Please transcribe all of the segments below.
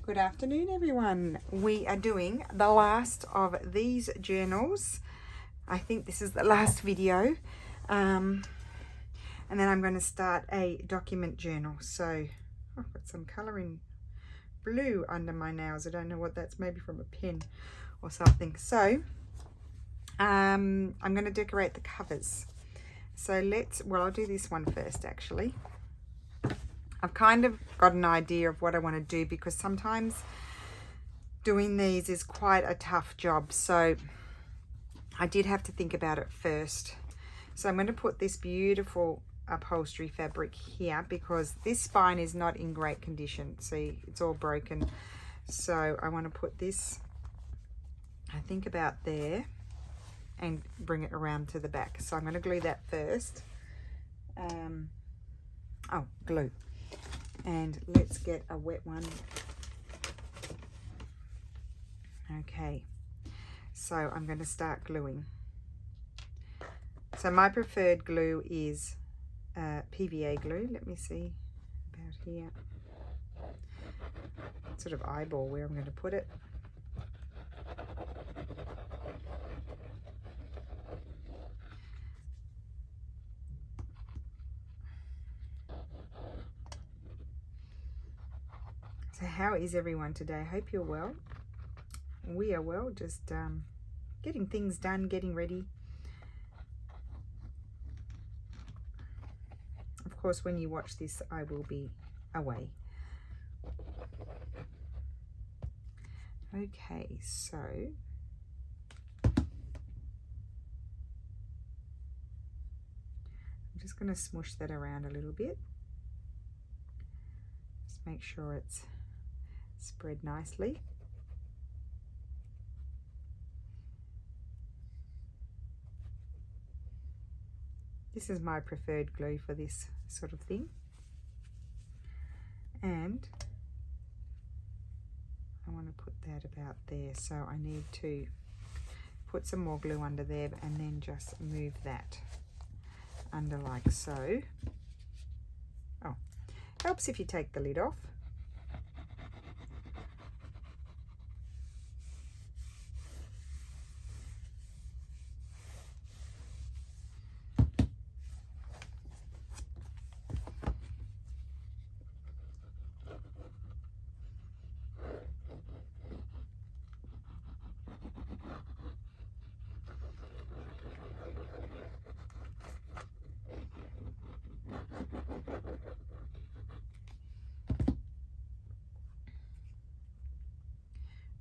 Good afternoon, everyone. We are doing the last of these journals. I think this is the last video. And then I'm going to start a document journal. So I've got some colouring blue under my nails. I don't know what that's, maybe from a pen or something. So I'm going to decorate the covers. So I'll do this one first actually. I've kind of got an idea of what I want to do because sometimes doing these is quite a tough job. So I did have to think about it first. So I'm going to put this beautiful upholstery fabric here because this spine is not in great condition. See, it's all broken. So I want to put this, I think, about there and bring it around to the back. So I'm going to glue that first. Glue. And let's get a wet one. Okay, so I'm going to start gluing. So my preferred glue is PVA glue. Let me see about here. Sort of eyeball where I'm going to put it. So how is everyone today? I hope you're well. We are well, just getting things done, getting ready. Of course, when you watch this, I will be away. Okay, so I'm just going to smush that around a little bit. Just make sure it's spread nicely. This is my preferred glue for this sort of thing. And I want to put that about there. So I need to put some more glue under there and then just move that under like so. Oh, helps if you take the lid off.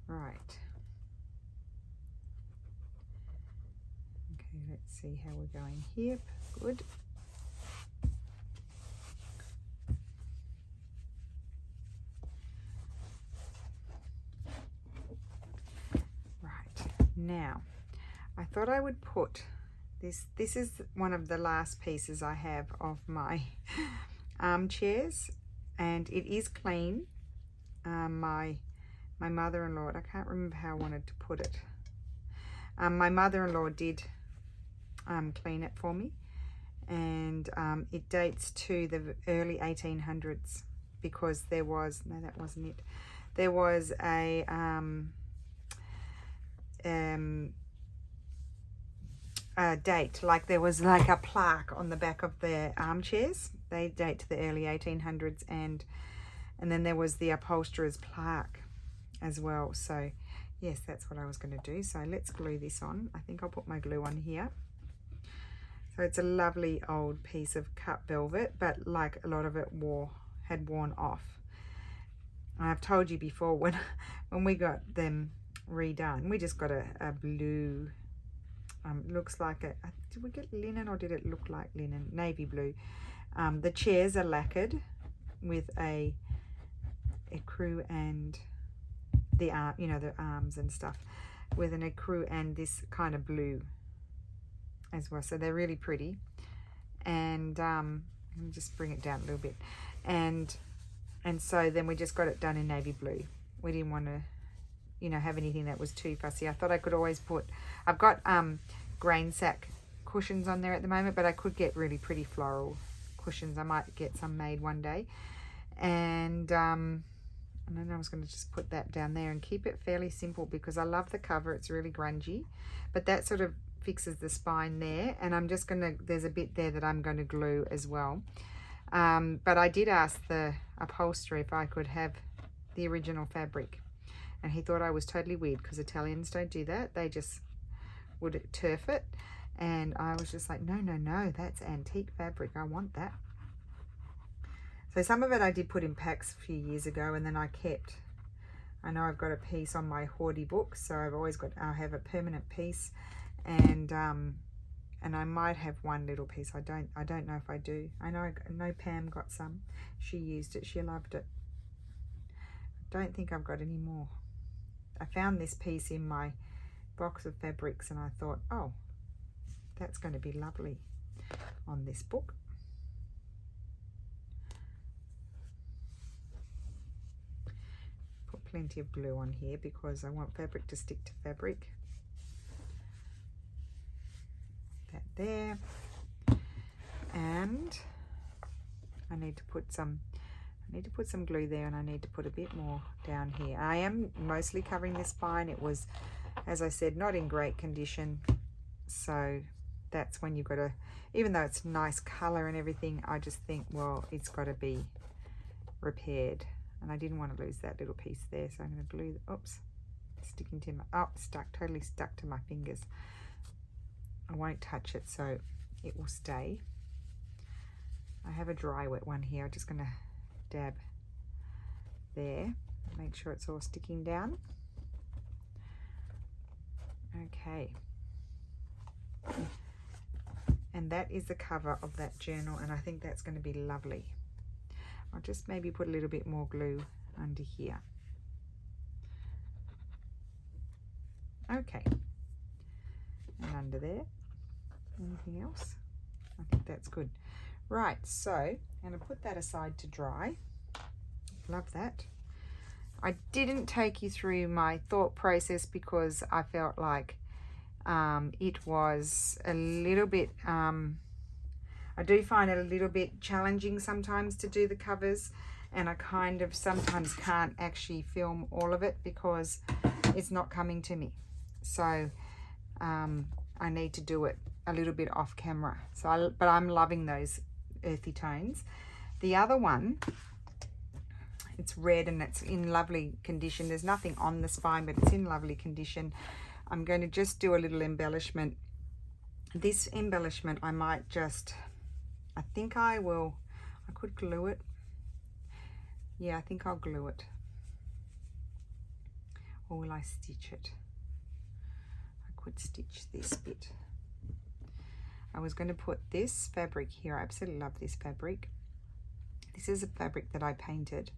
Right. Okay, let's see how we're going here. Good. Right. Now, I thought I would put this. This is one of the last pieces I have of my armchairs, and it is clean. My mother-in-law, I can't remember how I wanted to put it. My mother-in-law did clean it for me, and it dates to the early 1800s because there was, no, that wasn't it. There was a date, like there was like a plaque on the back of their armchairs. They date to the early 1800s, and then there was the upholsterer's plaque as well. So yes, that's what I was going to do. So let's glue this on. I think I'll put my glue on here. So it's a lovely old piece of cut velvet, but like a lot of it had worn off. And I've told you before, when we got them redone, we just got a blue, looks like did we get linen or did it look like linen? Navy blue. The chairs are lacquered with a ecru and the the arms and stuff with an ecru and this kind of blue as well. So they're really pretty. And let me just bring it down a little bit. And so then we just got it done in navy blue. We didn't want to, have anything that was too fussy. I thought I could always put, I've got grain sack cushions on there at the moment, but I could get really pretty floral cushions. I might get some made one day. And And then I was going to just put that down there and keep it fairly simple because I love the cover. It's really grungy, but that sort of fixes the spine there. And I'm just going to, there's a bit there that I'm going to glue as well. But I did ask the upholsterer if I could have the original fabric. And he thought I was totally weird because Italians don't do that. They just would turf it. And I was just like, no, no, no, that's antique fabric. I want that. So some of it I did put in packs a few years ago, and then I kept. I know I've got a piece on my hoardy book, so I've always got, I'll have a permanent piece, and I might have one little piece. I don't know if I do. I know Pam got some. She used it. She loved it. I don't think I've got any more. I found this piece in my box of fabrics, and I thought, oh, that's going to be lovely on this book. Put plenty of glue on here because I want fabric to stick to fabric. That there. And I need to put some glue there, and I need to put a bit more down here. I am mostly covering this spine. It was, as I said, not in great condition. So that's when you've got to, even though it's nice color and everything, I just think, well, it's got to be repaired. And I didn't want to lose that little piece there. So I'm going to glue, oops, sticking to my, oh, totally stuck to my fingers. I won't touch it so it will stay. I have a dry wet one here. I'm just going to dab there, make sure it's all sticking down. Okay, and that is the cover of that journal, and I think that's going to be lovely. I'll just maybe put a little bit more glue under here. Okay, and under there. Anything else? I think that's good. Right, so I'm going to put that aside to dry. Love that. I didn't take you through my thought process because I felt like it was a little bit, I do find it a little bit challenging sometimes to do the covers, and I kind of sometimes can't actually film all of it because it's not coming to me. So I need to do it a little bit off camera. So but I'm loving those earthy tones. The other one, it's red and it's in lovely condition. There's nothing on the spine, but it's in lovely condition. I'm going to just do a little embellishment. This embellishment I might just, I think I will, I could glue it. Yeah, I think I'll glue it. Or will I stitch it? I could stitch this bit. I was going to put this fabric here. I absolutely love this fabric. This is a fabric that I painted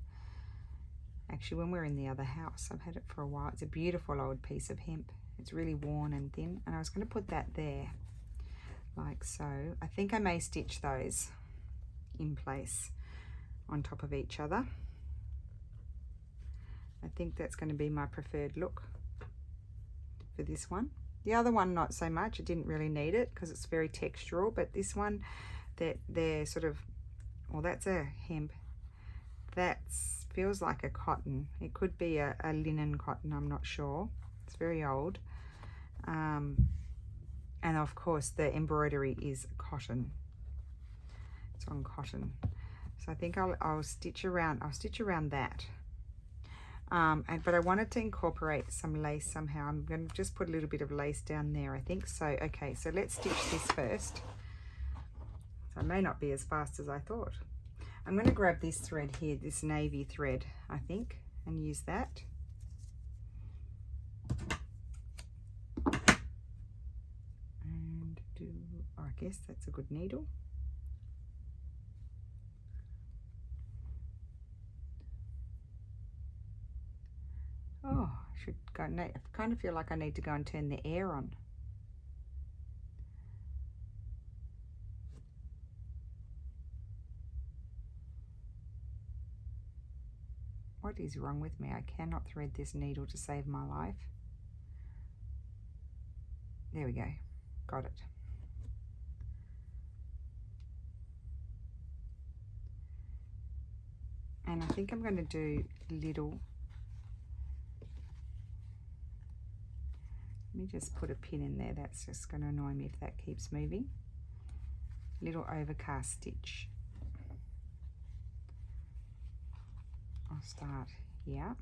actually when we were in the other house. I've had it for a while. It's a beautiful old piece of hemp. It's really worn and thin, and I was going to put that there like so. I think I may stitch those in place on top of each other. I think that's going to be my preferred look for this one. The other one, not so much. I didn't really need it because it's very textural, but this one, they're sort of, well, that's a hemp. That feels like a cotton. It could be a linen cotton, I'm not sure. It's very old. And of course, the embroidery is cotton. It's on cotton. So I think I'll stitch around. I'll stitch around that. But I wanted to incorporate some lace somehow. I'm going to just put a little bit of lace down there, I think. So, okay, so let's stitch this first. So I may not be as fast as I thought. I'm going to grab this thread here, this navy thread, I think, and use that. And I guess that's a good needle. Oh, I should go. I kind of feel like I need to go and turn the air on. What is wrong with me? I cannot thread this needle to save my life. There we go. Got it. And I think I'm going to do little, let me just put a pin in there, that's just going to annoy me if that keeps moving. Little overcast stitch. I'll start here.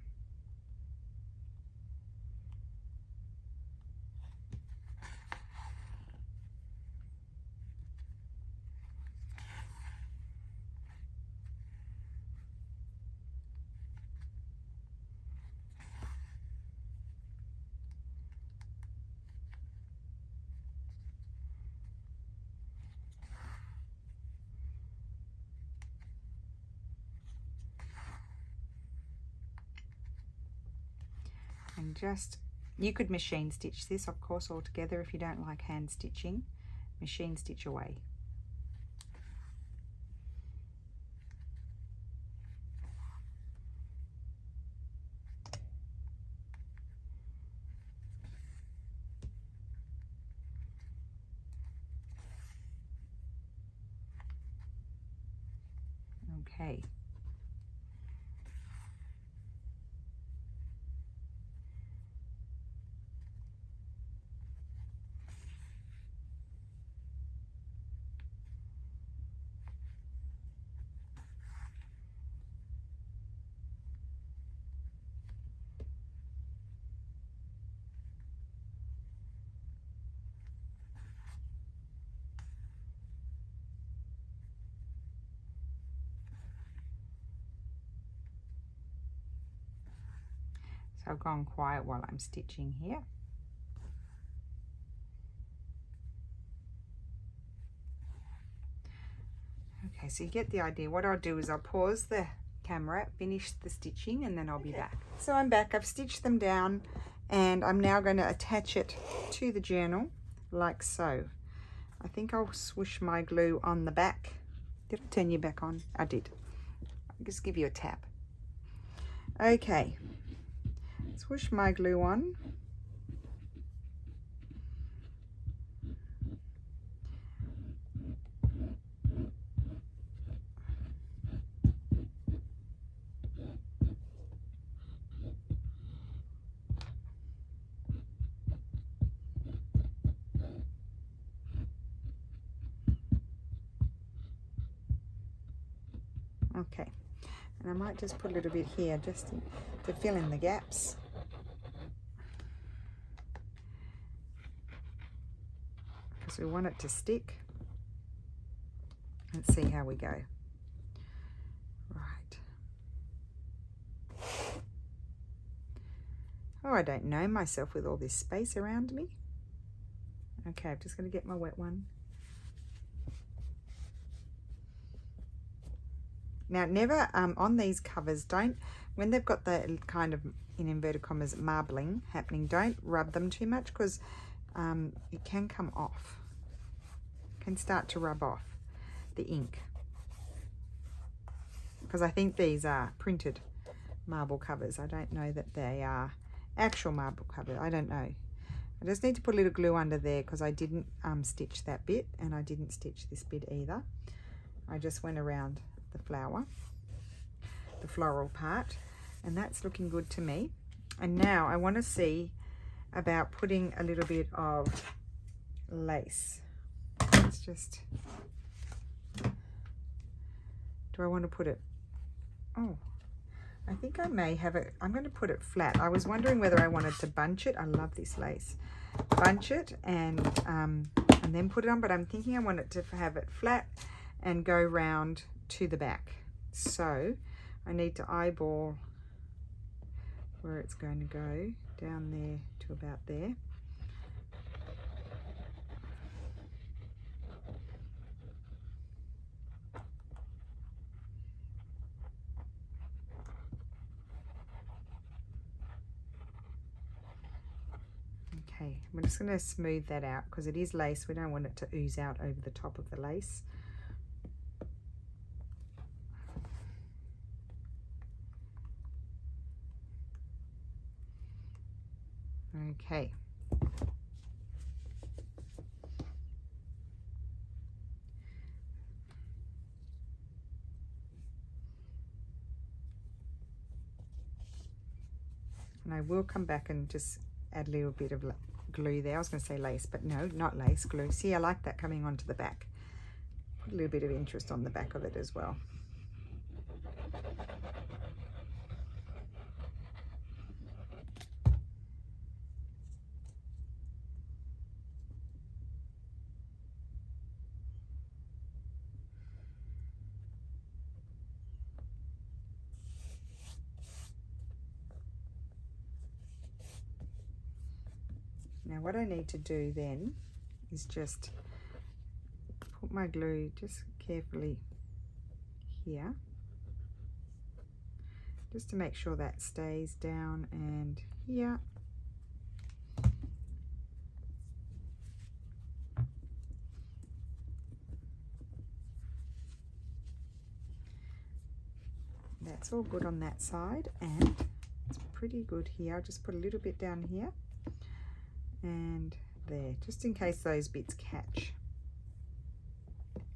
And just, you could machine stitch this, of course, altogether if you don't like hand stitching. Machine stitch away. Okay. So I've gone quiet while I'm stitching here. Okay, so you get the idea. What I'll do is I'll pause the camera, finish the stitching, and then I'll be back. So I'm back, I've stitched them down, and I'm now going to attach it to the journal like so. I think I'll swoosh my glue on the back. Did I turn you back on? I did. I'll just give you a tap. Okay, swoosh my glue on. Okay, and I might just put a little bit here just to fill in the gaps. Because we want it to stick. Let's see how we go. Right. Oh, I don't know myself with all this space around me. Okay, I'm just going to get my wet one. Now, never on these covers, don't, when they've got the kind of, in inverted commas, marbling happening, don't rub them too much because it can come off. It can start to rub off the ink. Because I think these are printed marble covers. I don't know that they are actual marble covers. I don't know. I just need to put a little glue under there because I didn't stitch that bit, and I didn't stitch this bit either. I just went around the flower, the floral part, and that's looking good to me. And now I want to see about putting a little bit of lace. Let's just, do I want to put it, oh, I think I may have it, I'm going to put it flat. I was wondering whether I wanted to bunch it. I love this lace. Bunch it and then put it on, but I'm thinking I want it to have it flat and go round to the back. So I need to eyeball where it's going to go, down there to about there. Okay, I'm just going to smooth that out because it is lace. We don't want it to ooze out over the top of the lace. Okay. And I will come back and just add a little bit of glue there. I was going to say lace, but no, not lace, glue. See, I like that coming onto the back. Put a little bit of interest on the back of it as well. Now what I need to do then is just put my glue just carefully here, just to make sure that stays down, and here. That's all good on that side, and it's pretty good here. I'll just put a little bit down here and there, just in case those bits catch.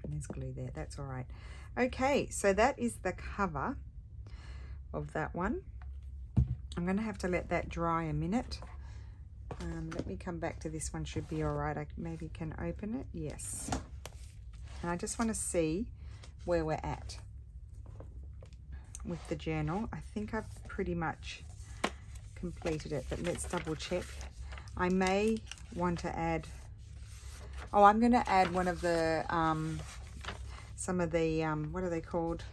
And there's glue there, that's all right. Okay, so that is the cover of that one. I'm going to have to let that dry a minute. Let me come back to this one. Should be all right. I maybe can open it. Yes. And I just want to see where we're at with the journal. I think I've pretty much completed it, but let's double check. I may want to add, oh, I'm going to add one of the, some of the, what are they called?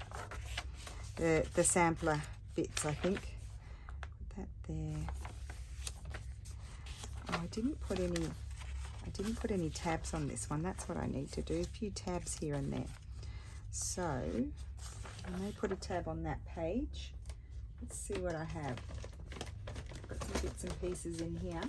The sampler bits, I think. Put that there. Oh, I didn't put any tabs on this one. That's what I need to do. A few tabs here and there. So, I may put a tab on that page. Let's see what I have. Got some bits and pieces in here.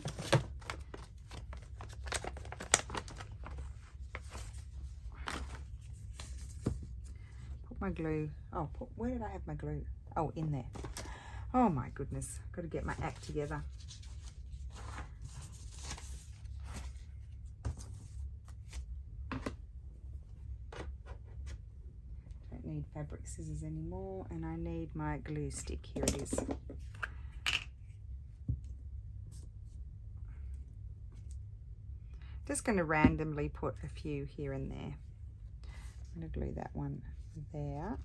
Put my glue. Oh, where did I have my glue? Oh, in there. Oh my goodness. Got to get my act together. Don't need fabric scissors anymore, and I need my glue stick. Here it is. Just going to randomly put a few here and there. I'm going to glue that one there.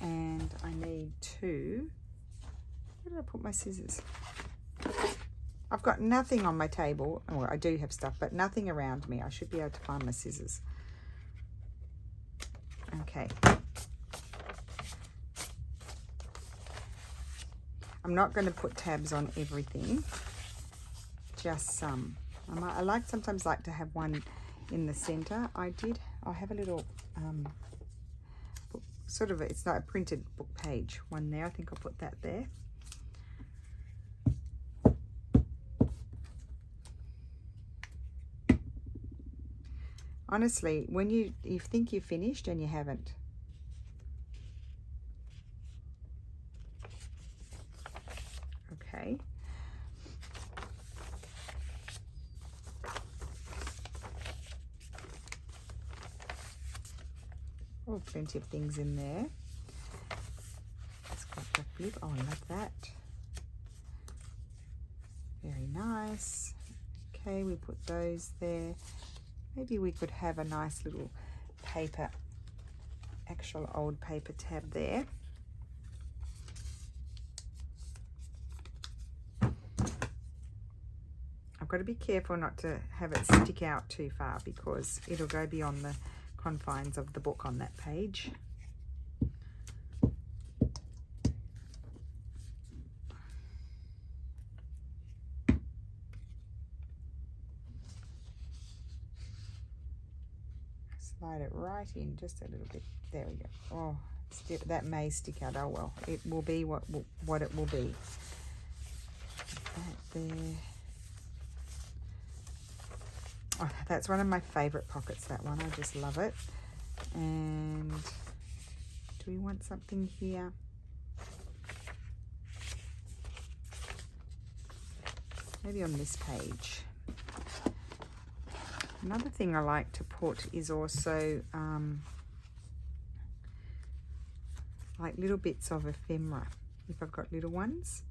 And I need two. Where did I put my scissors? I've got nothing on my table. Well, I do have stuff, but nothing around me. I should be able to find my scissors. Okay. I'm not going to put tabs on everything, just some. I sometimes like to have one in the center. I have a little sort of, it's not a printed book page one there. I think I'll put that there. Honestly, when you think you've finished and you haven't. Okay. Oh, plenty of things in there. It's got the flip. Oh, I love that. Very nice. Okay, we put those there. Maybe we could have a nice little paper, actual old paper tab there. I've got to be careful not to have it stick out too far because it'll go beyond the confines of the book on that page. Slide it right in just a little bit. There we go. Oh, that may stick out. Oh well, it will be what it will be. That there. Oh, that's one of my favorite pockets, that one. I just love it. And do we want something here? maybe on this page. Another thing I like to put is also like little bits of ephemera, if I've got little ones.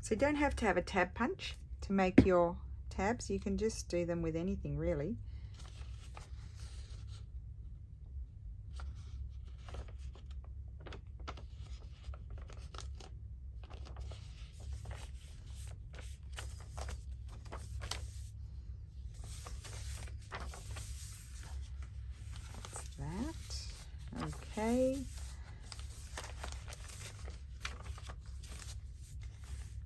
So you don't have to have a tab punch to make your tabs. You can just do them with anything, really. That's that. Okay.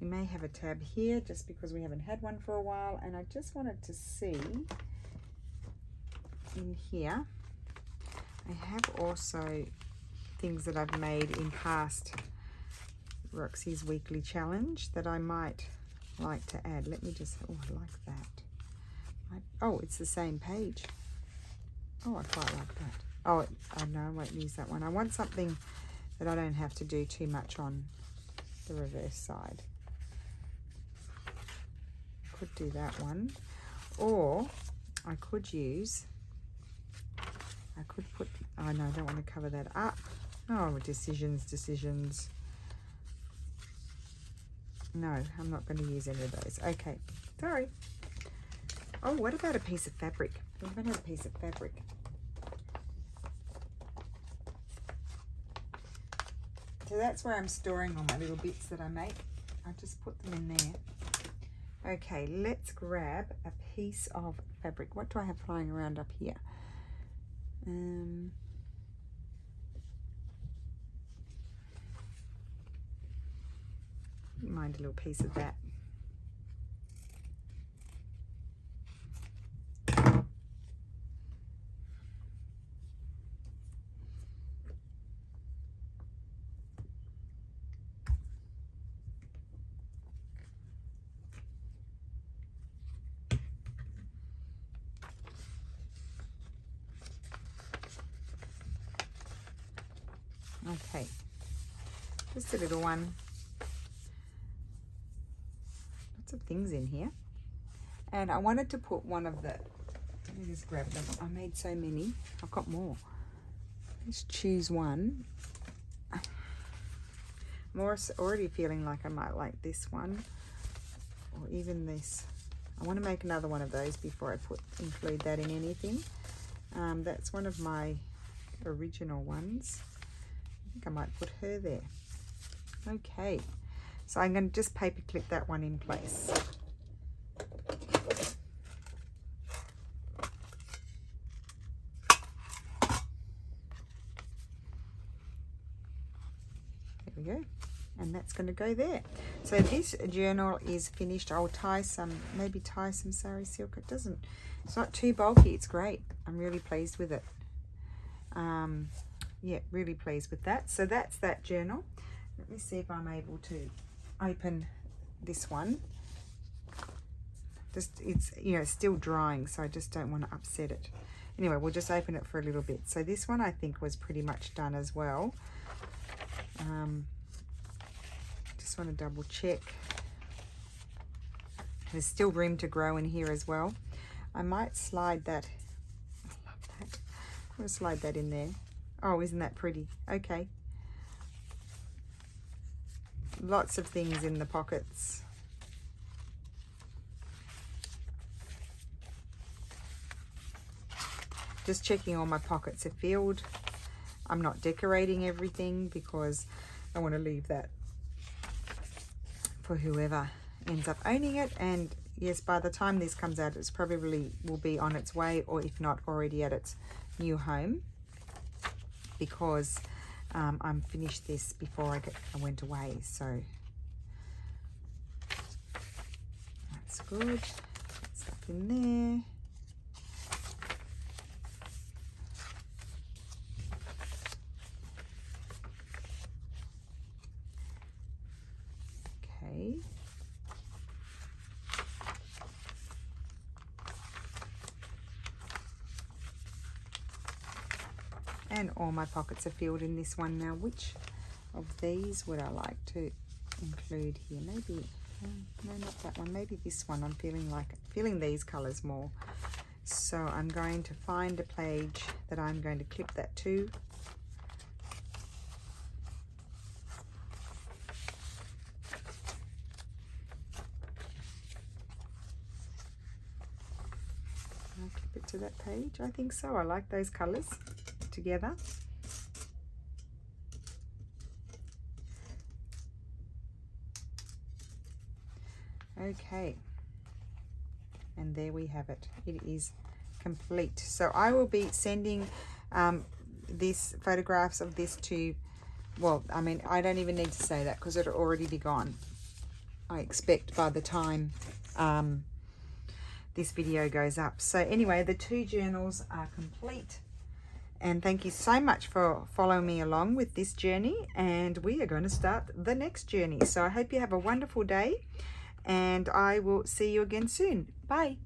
We may have a tab here just because we haven't had one for a while, and I just wanted to see in here. I have also things that I've made in past Roxy's weekly challenge that I might like to add. Let me just, oh, I like that. Oh, it's the same page. Oh, I quite like that. Oh, no, I won't use that one. I want something that I don't have to do too much on the reverse side. Could do that one, or I could use, I could put, oh no, I don't want to cover that up. Oh, decisions. No, I'm not going to use any of those. Okay, sorry. Oh, what about a piece of fabric? We haven't had a piece of fabric. So that's where I'm storing all my little bits that I make. I just put them in there. Okay, let's grab a piece of fabric. What do I have flying around up here? Mind a little piece of that. Okay, just a little one. Lots of things in here. And I wanted to put one of the, let me just grab them. I made so many. I've got more. Let's choose one. I'm already feeling like I might like this one, or even this. I want to make another one of those before I include that in anything. That's one of my original ones. I think I might put her there. Okay, so I'm going to just paper clip that one in place. There we go, and that's going to go there. So this journal is finished. I'll maybe tie some sari silk. It's not too bulky. It's great. I'm really pleased with it. Yeah, really pleased with that. So that's that journal. Let me see if I'm able to open this one. It's still drying, so I just don't want to upset it. Anyway, we'll just open it for a little bit. So this one I think was pretty much done as well. Just want to double check. There's still room to grow in here as well. I might slide that. I love that. I'm going to slide that in there. Oh, isn't that pretty? Okay. Lots of things in the pockets. Just checking all my pockets are filled. I'm not decorating everything because I want to leave that for whoever ends up owning it. And yes, by the time this comes out, it's probably will be on its way, or if not already at its new home, because I'm finished this before I went away. So that's good. Stuff in there. Okay. And all my pockets are filled in this one now. Which of these would I like to include here? Maybe, no, not that one. Maybe this one. I'm feeling these colors more. So I'm going to find a page that I'm going to clip that to. I'll clip it to that page. I think so. I like those colors together. Okay, and there we have it. It is complete. So I will be sending these photographs of this to, well, I mean, I don't even need to say that because it'll already be gone, I expect, by the time this video goes up. So anyway, the 2 journals are complete. And thank you so much for following me along with this journey. And we are going to start the next journey. So I hope you have a wonderful day. And I will see you again soon. Bye.